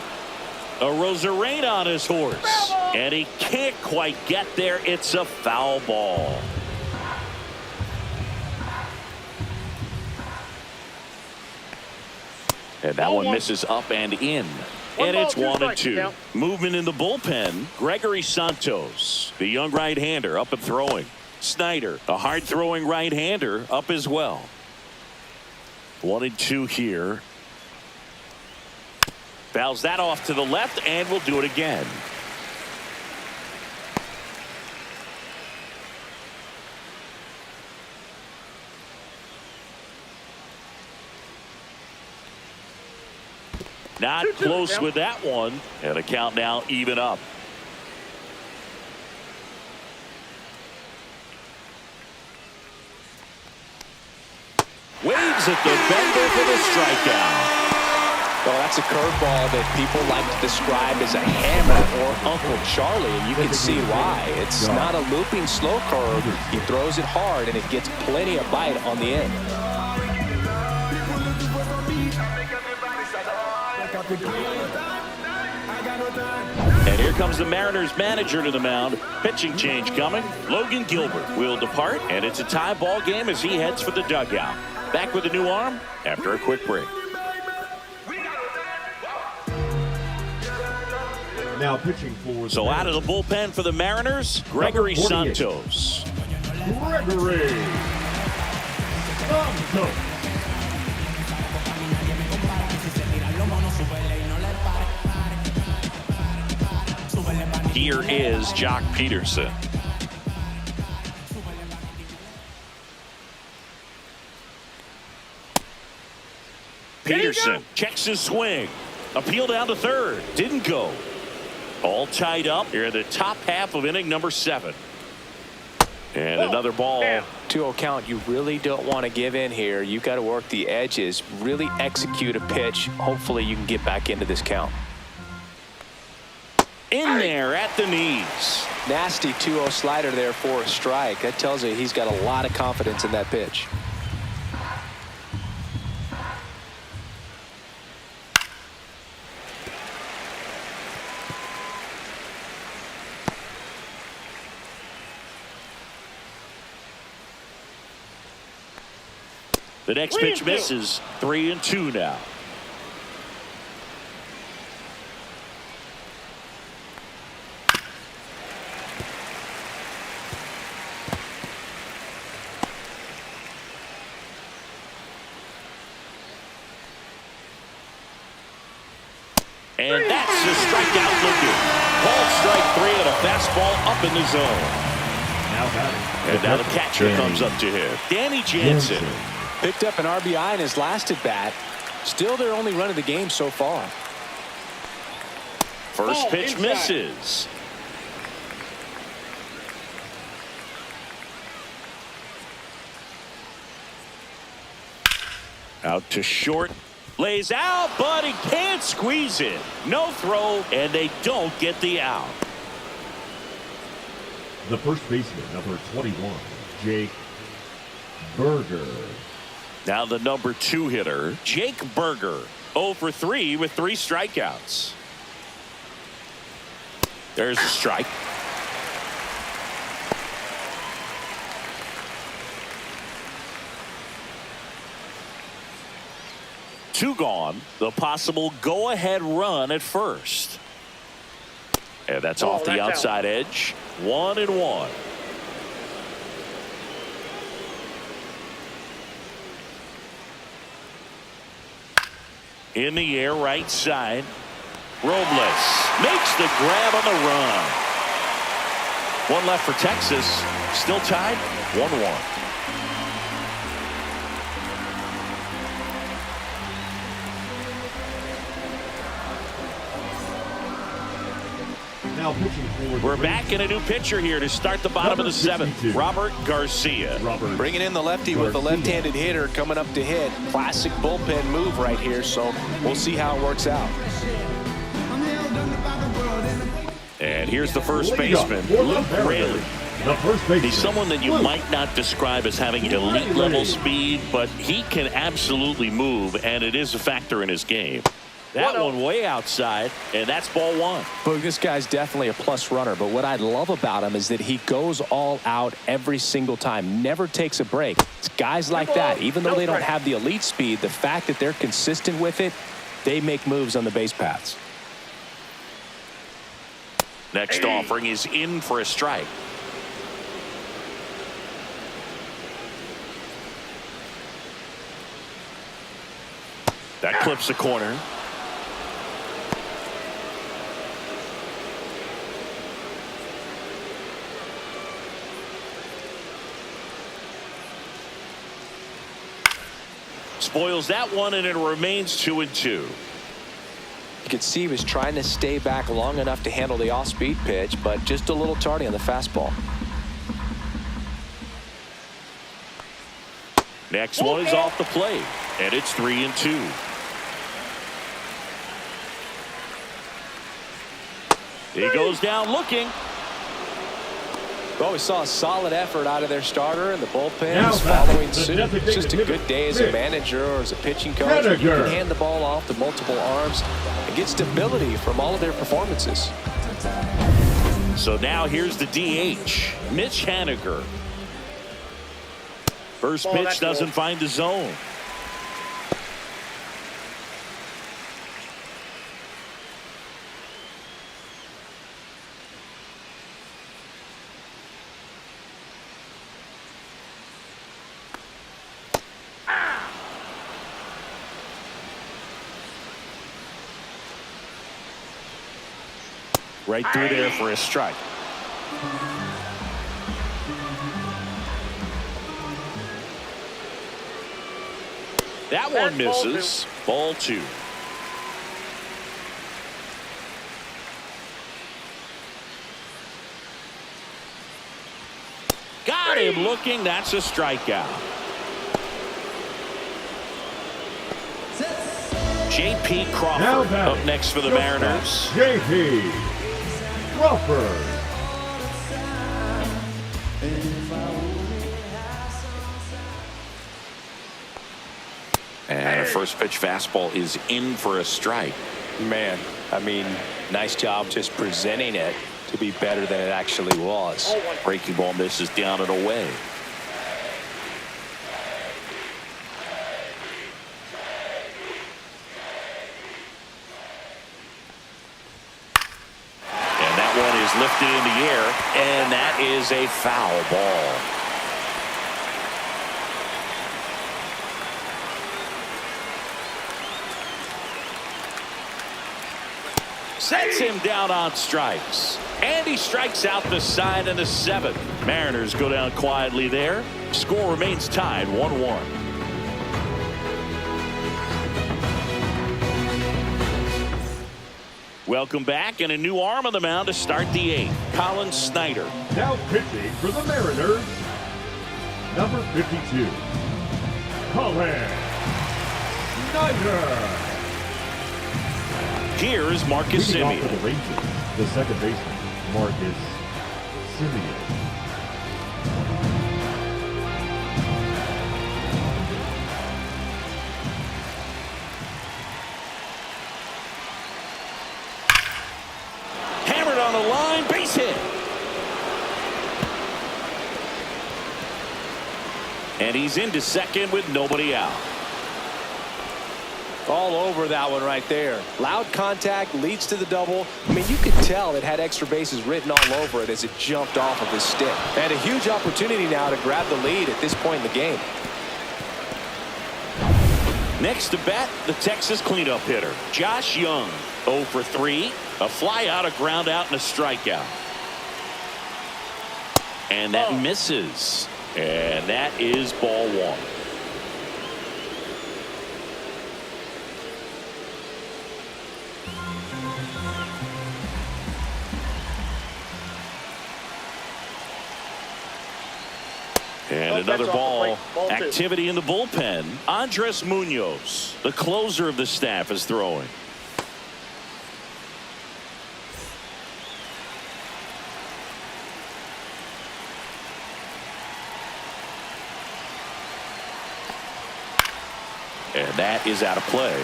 Arozarena on his horse. And he can't quite get there. It's a foul ball. And that one misses up and in. And it's 1-2. Movement in the bullpen. Gregory Santos, the young right-hander, up and throwing. Snyder, a hard-throwing right-hander, up as well. 1-2 here. Fouls that off to the left, and we'll do it again. Not close with that one, and a count now even up. Waves at the bender for the strikeout. Well, that's a curveball that people like to describe as a hammer or Uncle Charlie, and you can see why. It's not a looping slow curve. He throws it hard, and it gets plenty of bite on the end. And here comes the Mariners manager to the mound. Pitching change coming. Logan Gilbert will depart, and it's a tie ball game as he heads for the dugout. Back with a new arm after a quick break. Now pitching for So out of the bullpen for the Mariners, Gregory Santos. Gregory Santos. Here is Jock Peterson. Peterson checks his swing. Appeal down to third. Didn't go. All tied up here in the top half of inning number 7. And another ball. 2-0 count. You really don't want to give in here. You've got to work the edges, really execute a pitch. Hopefully you can get back into this count. In there at the knees. Nasty 2-0 slider there for a strike. That tells you he's got a lot of confidence in that pitch. The next pitch misses. 3-2 now. And that's a strikeout looking. Ball strike 3 and a fastball up in the zone. And now the catcher comes up to him. Danny Jansen. Picked up an RBI in his last at bat. Still their only run of the game so far. First pitch misses. Out to short. Lays out, but he can't squeeze it. No throw, and they don't get the out. The first baseman, number 21, Jake Burger. Now the number 2 hitter, Jake Burger. 0 for 3 with 3 strikeouts. There's a strike. Two gone. The possible go-ahead run at first. And that's off the outside edge. 1-1. In the air, right side. Robles makes the grab on the run. One left for Texas. Still tied. 1-1. Now pitching for We're back in a new pitcher here to start the bottom of the 7th. Robert Garcia. Bringing in the lefty with the left-handed hitter coming up to hit. Classic bullpen move right here, so we'll see how it works out. And here's the first baseman, Luke Raley. The first baseman. He's someone that you might not describe as having elite level speed, but he can absolutely move, and it is a factor in his game. That one way outside, and that's ball 1. But this guy's definitely a plus runner, but what I love about him is that he goes all out every single time, never takes a break. It's guys like that, even though they don't have the elite speed, the fact that they're consistent with it, they make moves on the base paths. Next offering is in for a strike. That clips the corner. Spoils that one, and it remains 2-2. You could see he was trying to stay back long enough to handle the off-speed pitch, but just a little tardy on the fastball. Next one is off the plate, and it's 3-2. He goes down looking. Well, we saw a solid effort out of their starter, and the bullpen Now is batting following the suit. It's designated just a good day as a hitter, manager or as a pitching coach. You can hand the ball off to multiple arms and get stability from all of their performances. So now here's the DH, Mitch Haniger. First Ball, pitch that's doesn't cool. find the zone. Right through there for a strike. That one That's ball misses. Ball two. Got him looking. That's a strikeout. J.P. Now Crawford batting, up next for the shortstop, Mariners. J.P. Crawford. And a first pitch fastball is in for a strike. Man, I mean, nice job just presenting it to be better than it actually was. Breaking ball misses down and away. And that one is lifted in the air, and that is a foul ball. Sets him down on strikes. And he strikes out the side in the seventh. Mariners go down quietly there. Score remains tied 1-1. Welcome back, and a new arm on the mound to start the eighth. Colin Snyder. Now pitching for the Mariners, number 52, Colin Snyder. Here's Marcus Leading off Semien. for the Rangers, the second baseman, Marcus Semien. Hammered on the line, base hit. And he's into second with nobody out. All over that one right there. Loud contact leads to the double. I mean, you could tell it had extra bases written all over it as it jumped off of his stick. And a huge opportunity now to grab the lead at this point in the game. Next to bat, the Texas cleanup hitter, Josh Young. 0 for 3. A fly out, a ground out, and a strikeout. And that misses. And that is ball one. And another that's off the ball. plate. Ball two. Activity in the bullpen. Andres Munoz, the closer of the staff, is throwing. And that is out of play.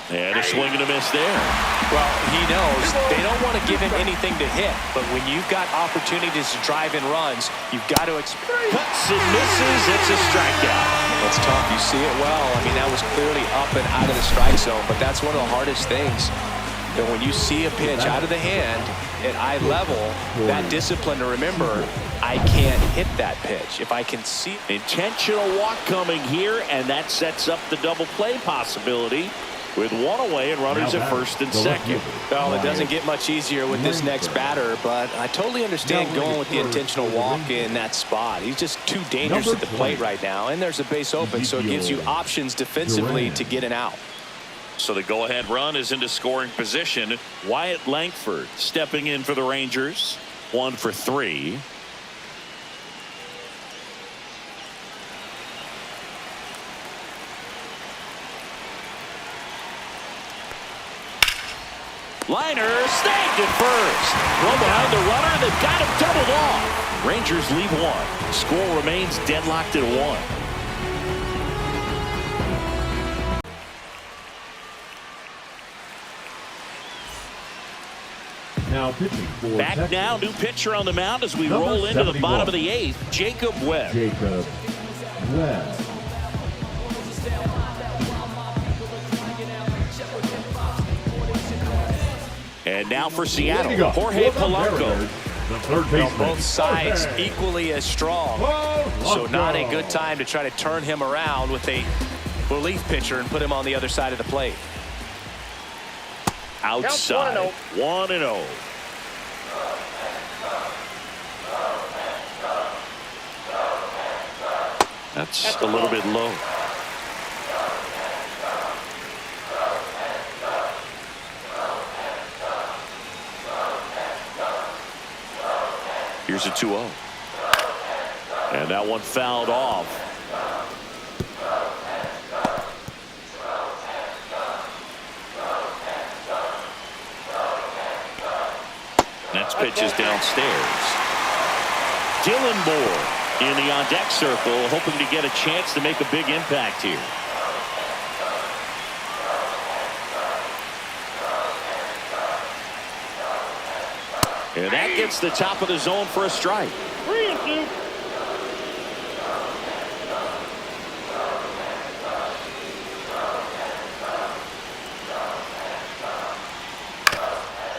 And a swing and a miss there. Well, he knows they don't want to give him anything to hit, but when you've got opportunities to drive in runs, you've got to expect. Cuts and misses. It's a strikeout. That's tough. You see it well. I mean, that was clearly up and out of the strike zone, but that's one of the hardest things. That when you see a pitch out of the hand at eye level, that discipline to remember, I can't hit that pitch. If I can see. Intentional walk coming here, and that sets up the double play possibility with one away and runners at first and second. Well, it doesn't get much easier with this next batter, but I totally understand going with the intentional walk in that spot. He's just too dangerous at the plate right now, and there's a base open, so it gives you options defensively to get an out. So the go-ahead run is into scoring position. Wyatt Langford stepping in for the Rangers. 1 for 3. Liner snagged at first. Throw behind the runner. They've got him doubled off. Rangers leave one. Score remains deadlocked at 1. Now pitching for Back Texas, now, new pitcher on the mound as we Number roll into the 71. bottom of the 8th, Jacob Webb. Jacob Webb. And now for Way to Seattle, go. Jorge For the Polanco. Mariners, the third baseman. Both sides Jorge equally as strong. Polanco. So not a good time to try to turn him around with a relief pitcher and put him on the other side of the plate. Outside, 1-0. That's a little bit low. Here's a 2-0. And that one fouled off. Next pitch is downstairs. Dylan Moore in the on-deck circle, hoping to get a chance to make a big impact here. And that gets the top of the zone for a strike. 3-2.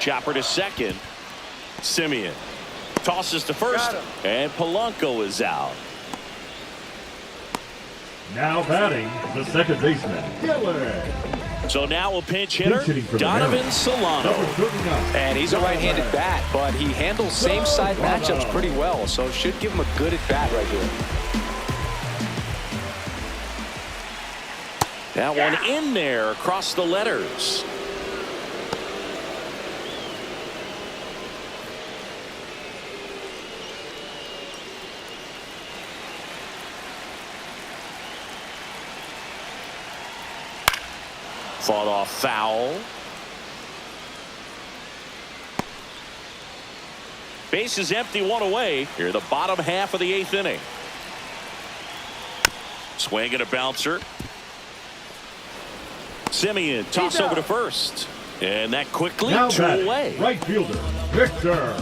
Chopper to second. Simeon tosses to first, and Polanco is out. Now batting, the second baseman, Dylan. So now a pinch hitter, Pinch hitting for the Donovan Mariners. Solano. Number 39. And he's a right-handed bat, but he handles same-side matchups pretty well, so should give him a good at-bat right here. That one in there across the letters. Fought off foul. Base is empty, one away. Here the bottom half of the 8th inning. Swing and a bouncer. Simeon toss over to first. And that quickly Now 2 batting, away. right fielder, Victor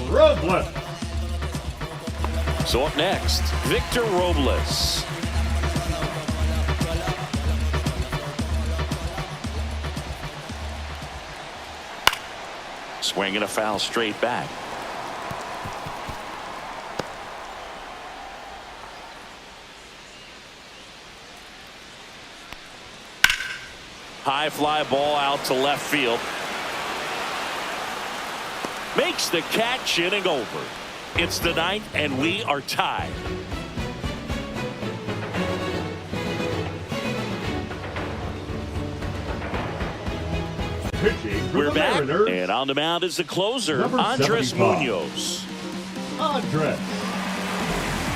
Robles. So up next, Victor Robles. Swing and a foul straight back. High fly ball out to left field. Makes the catch, inning over. It's the 9th and we are tied. Pitching for We're the back, Mariners, and on the mound is the closer, Number Andres 75. Munoz. Andres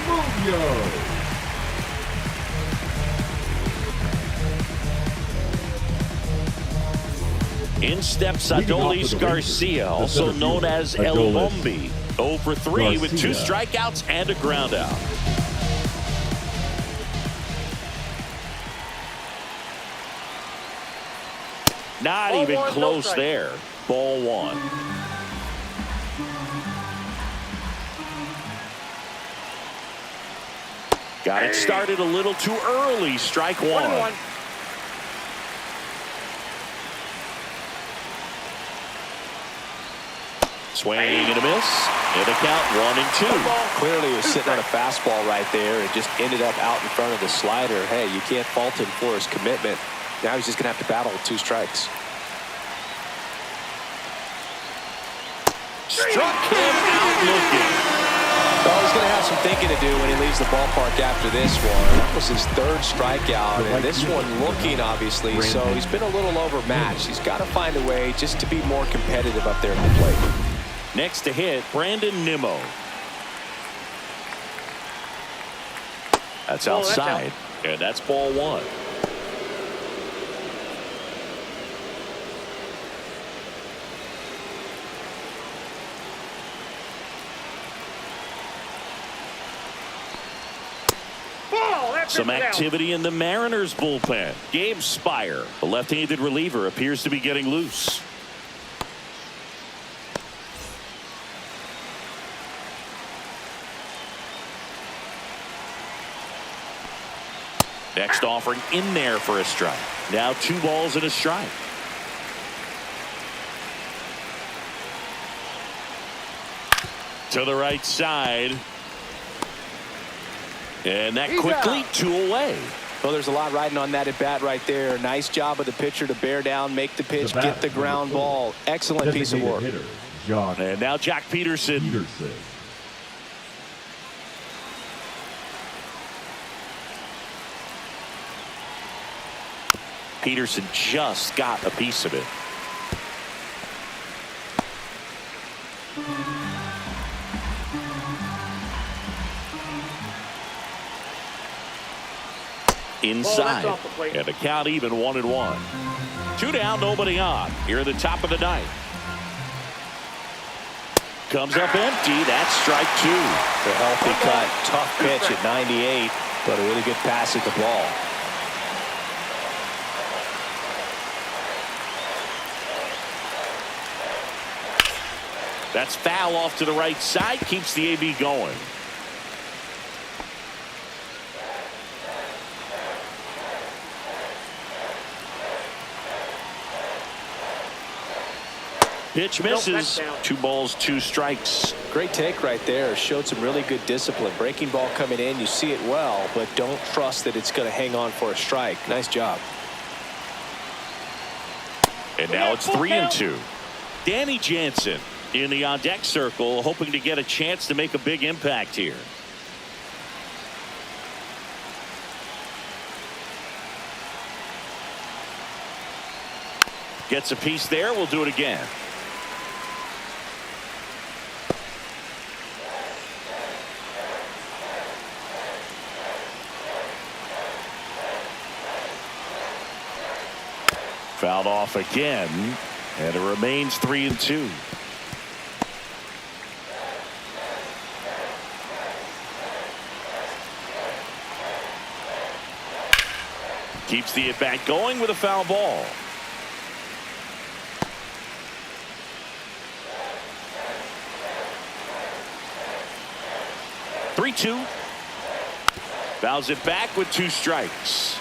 Munoz. In steps Leading off Adolis for the Garcia, Rangers, the also center known fielder, as El Adolis Bombi. 0 for 3 with 2 Garcia. strikeouts and a ground out. Not Ball even one, no close strike. there. Ball 1. Got it started a little too early. Strike 1. 1-1. Swing and a miss. And a count 1-2. Clearly was sitting on a fastball right there and just ended up out in front of the slider. Hey, you can't fault him for his commitment. Now he's just going to have to battle with 2 strikes. Struck him out looking. Well, he's going to have some thinking to do when he leaves the ballpark after this one. That was his 3rd strikeout, and this one looking, obviously, so he's been a little overmatched. He's got to find a way just to be more competitive up there at the plate. Next to hit, Brandon Nimmo. That's Ball, that's outside, and that's ball 1. Some activity in the Mariners bullpen. Gabe Spire, the left-handed reliever, appears to be getting loose. Next offering in there for a strike. Now 2 balls and a strike. To the right side. And that quickly 2 away. Well, there's a lot riding on that at bat right there. Nice job of the pitcher to bear down, make the pitch, get the ground ball. Excellent piece of work. And now Jack Peterson. Peterson just got a piece of it. Inside, and the count even 1-1. 2 down, nobody on. Here at the top of the ninth. Comes up empty. That's strike 2. A healthy cut. Tough pitch at 98, but a really good pass at the ball. That's foul off to the right side. Keeps the AB going. Pitch misses. 2 balls, 2 strikes. Great take right there. Showed some really good discipline. Breaking ball coming in. You see it well, but don't trust that it's going to hang on for a strike. Nice job. And now it's 3-2. Danny Jansen in the on-deck circle, hoping to get a chance to make a big impact here. Gets a piece there. We'll do it again. Fouled off again, and it remains 3-2. Keeps the at-bat going with a foul ball. (3-2). Fouls it back with 2 strikes.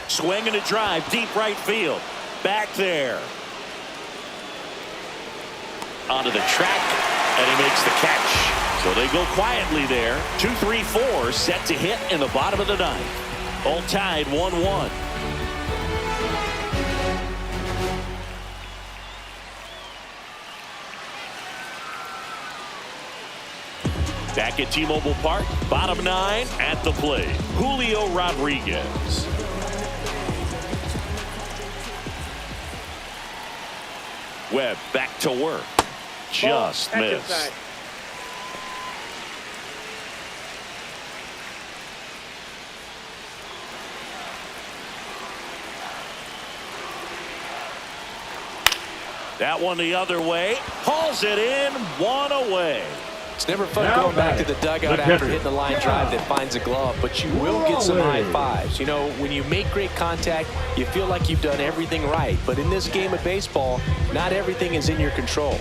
Swing and a drive, deep right field. Back there. Onto the track, and he makes the catch. So they go quietly there. 2-3-4 set to hit in the bottom of the ninth. All tied 1-1. Back at T-Mobile Park, bottom 9 at the plate. Julio Rodriguez. Webb back to work. Just missed. That one the other way. Hauls it in. 1 away. It's never fun going back to the dugout after hitting a line drive that finds a glove, but you will get some high fives. You know, when you make great contact, you feel like you've done everything right. But in this game of baseball, not everything is in your control.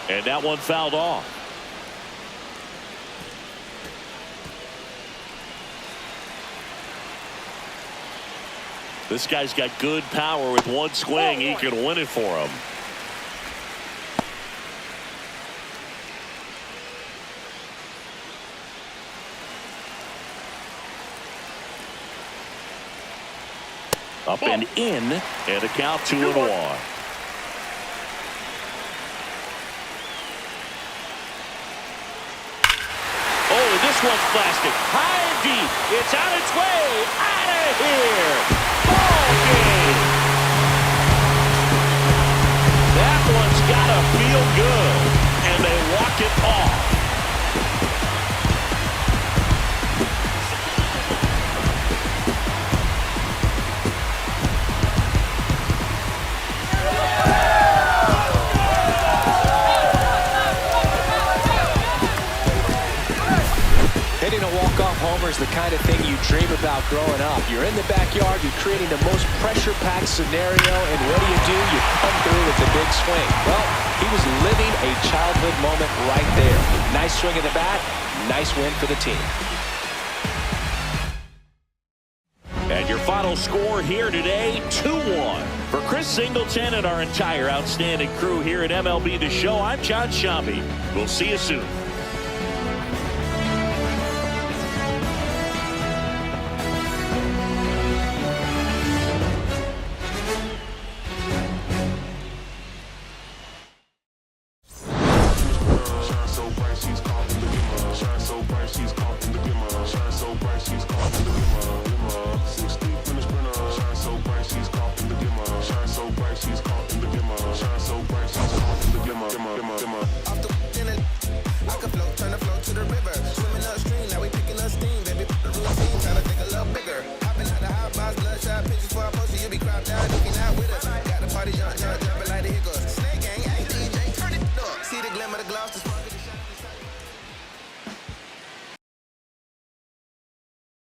And that one fouled off. This guy's got good power. With 1 swing, he can win it for him. Up and in, and a count 2-1. Oh, this one's plastic. High and deep. It's on its way. Out of here. Ball game. That one's got to feel good. And they walk it off. homer is the kind of thing you dream about growing up. You're in the backyard, you're creating the most pressure-packed scenario, and what do? You come through with a big swing. Well, he was living a childhood moment right there. Nice swing of the bat, nice win for the team. And your final score here today, 2-1. For Chris Singleton and our entire outstanding crew here at MLB The Show, I'm John Sciambi. We'll see you soon.